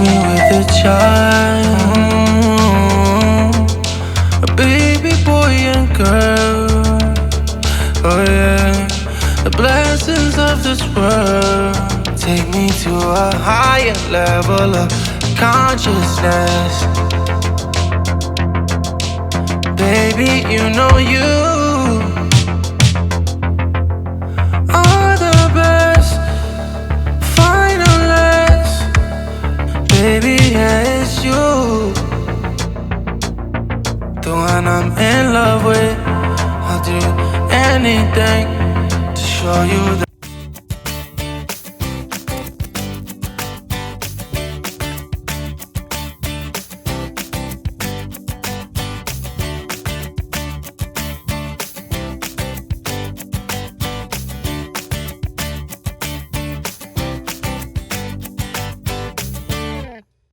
me with a child, a baby boy and girl. Oh yeah, the blessings of this world take me to a higher level of consciousness. Baby, you know you are the best, finalist. Baby, yeah, it's you, the one I'm in love with. I'll do anything to show you that